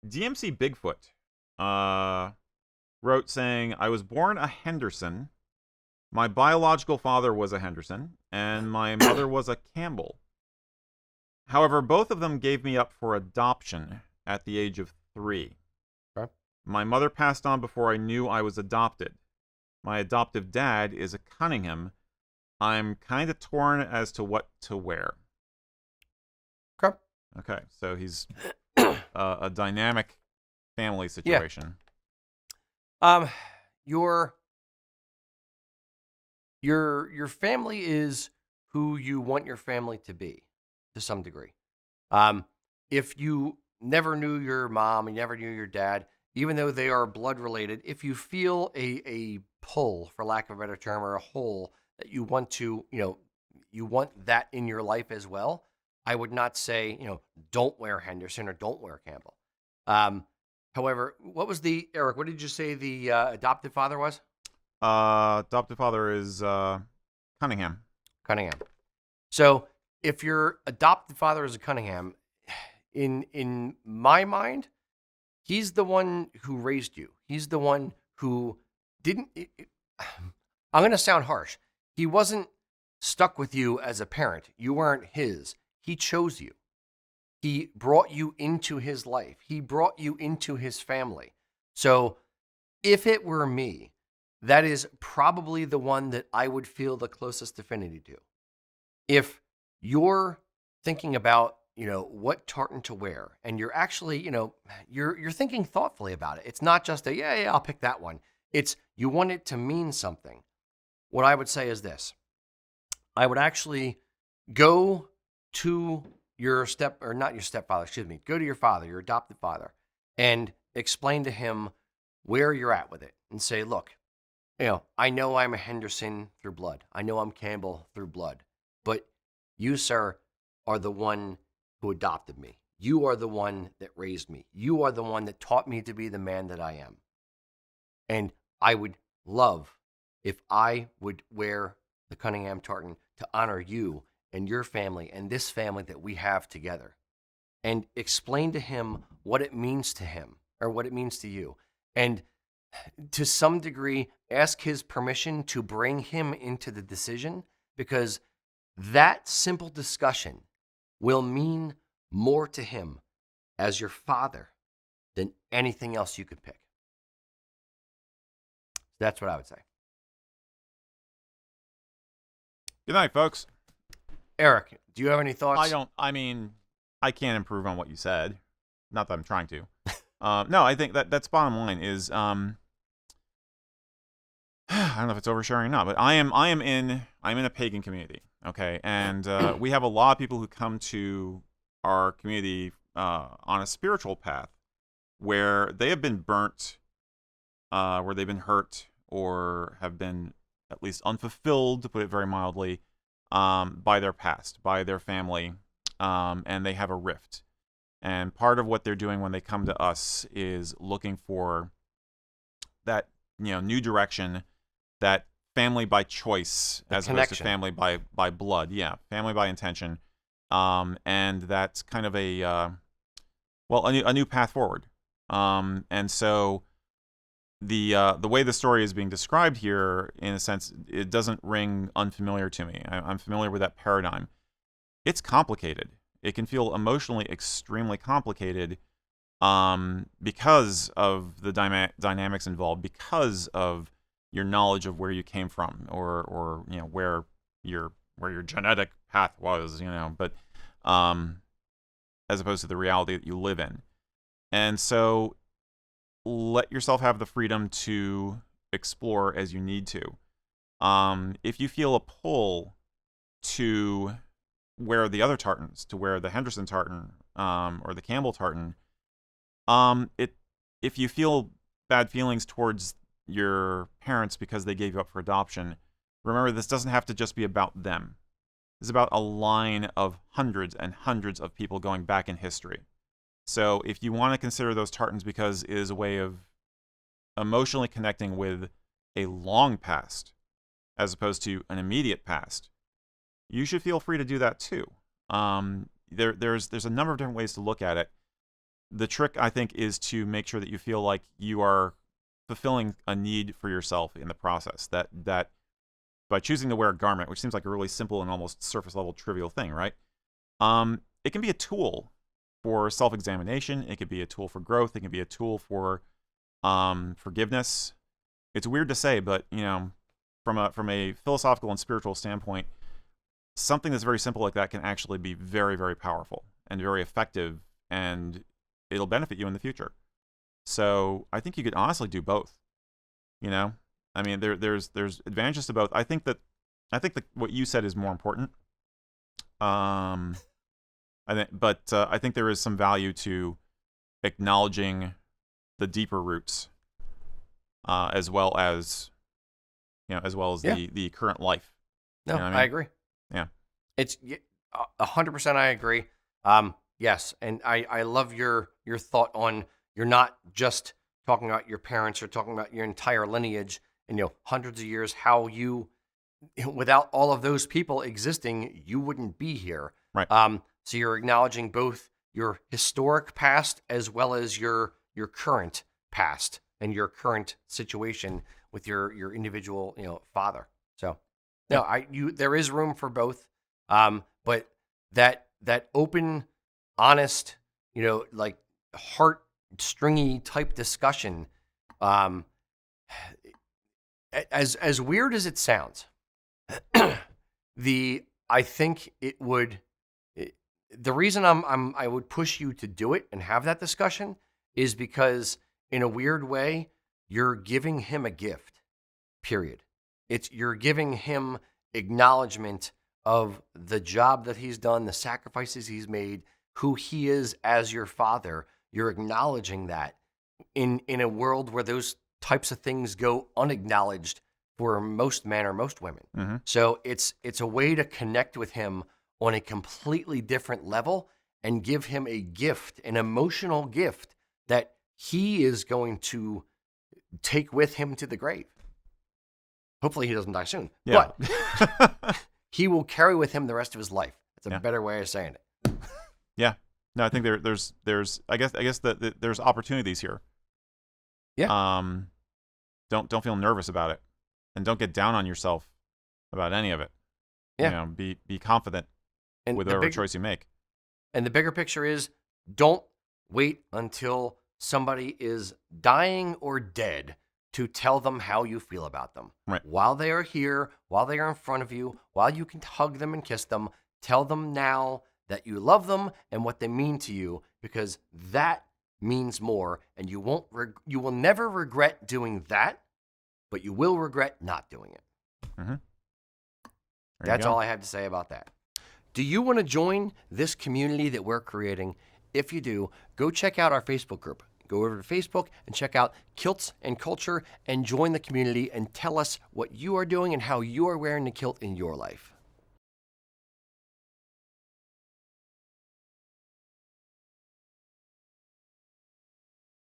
DMC Bigfoot wrote saying, I was born a Henderson. My biological father was a Henderson, and my mother was a Campbell. However, both of them gave me up for adoption at the age of 3. Okay. My mother passed on before I knew I was adopted. My adoptive dad is a Cunningham. I'm kind of torn as to what to wear. Okay. Okay, so he's a dynamic family Yeah. situation. Your family is who you want your family to be, to some degree. If you never knew your mom and never knew your dad, even though they are blood related, if you feel a pull, for lack of a better term, or a hole that you want to, you want that in your life as well, I would not say, don't wear Henderson or don't wear Campbell. However, Erik, what did you say the adoptive father was? Adoptive father is Cunningham. Cunningham. So if your adopted father is a Cunningham, in my mind, he's the one who raised you. He's the one who didn't. I'm going to sound harsh. He wasn't stuck with you as a parent. You weren't his. He chose you. He brought you into his life. He brought you into his family. So if it were me, that is probably the one that I would feel the closest affinity to. If you're thinking about, what tartan to wear, and you're actually, you're thinking thoughtfully about it. It's not just yeah, I'll pick that one. It's you want it to mean something. What I would say is this. I would actually go to your not your stepfather, excuse me, go to your father, your adopted father, and explain to him where you're at with it and say, look, I know I'm a Henderson through blood. I know I'm Campbell through blood. But you, sir, are the one who adopted me. You are the one that raised me. You are the one that taught me to be the man that I am. And I would love if I would wear the Cunningham tartan to honor you and your family and this family that we have together. And explain to him what it means to him or what it means to you. And to some degree, ask his permission to bring him into the decision, because that simple discussion will mean more to him as your father than anything else you could pick. That's what I would say. Good night, folks. Erik, do you have any thoughts? I can't improve on what you said. Not that I'm trying to. No, I think that's bottom line is, I don't know if it's oversharing or not, but I'm in a pagan community, okay, and we have a lot of people who come to our community on a spiritual path where they have been burnt, where they've been hurt, or have been at least unfulfilled, to put it very mildly, by their past, by their family, and they have a rift. And part of what they're doing when they come to us is looking for that, new direction, that family by choice as opposed to family by blood. Yeah, family by intention. And that's kind of a new path forward. And so the way the story is being described here, in a sense, it doesn't ring unfamiliar to me. I'm familiar with that paradigm. It's complicated. It can feel emotionally extremely complicated because of the dynamics involved, because of your knowledge of where you came from, or where your genetic path was, but as opposed to the reality that you live in. And so let yourself have the freedom to explore as you need to. If you feel a pull to wear the other tartans, to wear the Henderson tartan or the Campbell tartan, if you feel bad feelings towards your parents because they gave you up for adoption, remember, this doesn't have to just be about them. It's about a line of hundreds and hundreds of people going back in history. So if you want to consider those tartans because it is a way of emotionally connecting with a long past as opposed to an immediate past, you should feel free to do that too. There's a number of different ways to look at it. the trick, I think, is to make sure that you feel like you are fulfilling a need for yourself in the process. That by choosing to wear a garment, which seems like a really simple and almost surface level trivial thing, right? It can be a tool for self-examination. It could be a tool for growth. It can be a tool for forgiveness. It's weird to say, but from a philosophical and spiritual standpoint, something that's very simple like that can actually be very, very powerful and very effective, and it'll benefit you in the future. So I think you could honestly do both. I mean, there's advantages to both. I think that what you said is more important. I think there is some value to acknowledging the deeper roots, as well as the current life. No, You know what I I mean? agree. Yeah. It's 100%. I agree. Yes, and I love your thought on you're not just talking about your parents, you're talking about your entire lineage and hundreds of years. How you, without all of those people existing, you wouldn't be here. Right. So you're acknowledging both your historic past as well as your current past and your current situation with your individual father. So no, there is room for both. But that open, honest, like heart stringy type discussion, as weird as it sounds, I think it would. The reason I would push you to do it and have that discussion is because in a weird way you're giving him a gift. Period. You're giving him acknowledgement of the job that he's done, the sacrifices he's made, who he is as your father. You're acknowledging that in a world where those types of things go unacknowledged for most men or most women. Mm-hmm. So it's a way to connect with him on a completely different level and give him a gift, an emotional gift that he is going to take with him to the grave. Hopefully he doesn't die soon. Yeah. But he will carry with him the rest of his life. It's a better way of saying it. Yeah. No, I think there's I guess that there's opportunities here. Yeah. Don't feel nervous about it, and don't get down on yourself about any of it. Yeah. Be confident with whatever choice you make. And the bigger picture is, don't wait until somebody is dying or dead to tell them how you feel about them. Right. While they are here, while they are in front of you, while you can hug them and kiss them, tell them now that you love them and what they mean to you, because that means more, and you will never regret doing that, but you will regret not doing it. Mm-hmm. That's all I have to say about that. Do you want to join this community that we're creating? If you do, go check out our Facebook group. Go over to Facebook and check out Kilts and Culture and join the community and tell us what you are doing and how you are wearing the kilt in your life.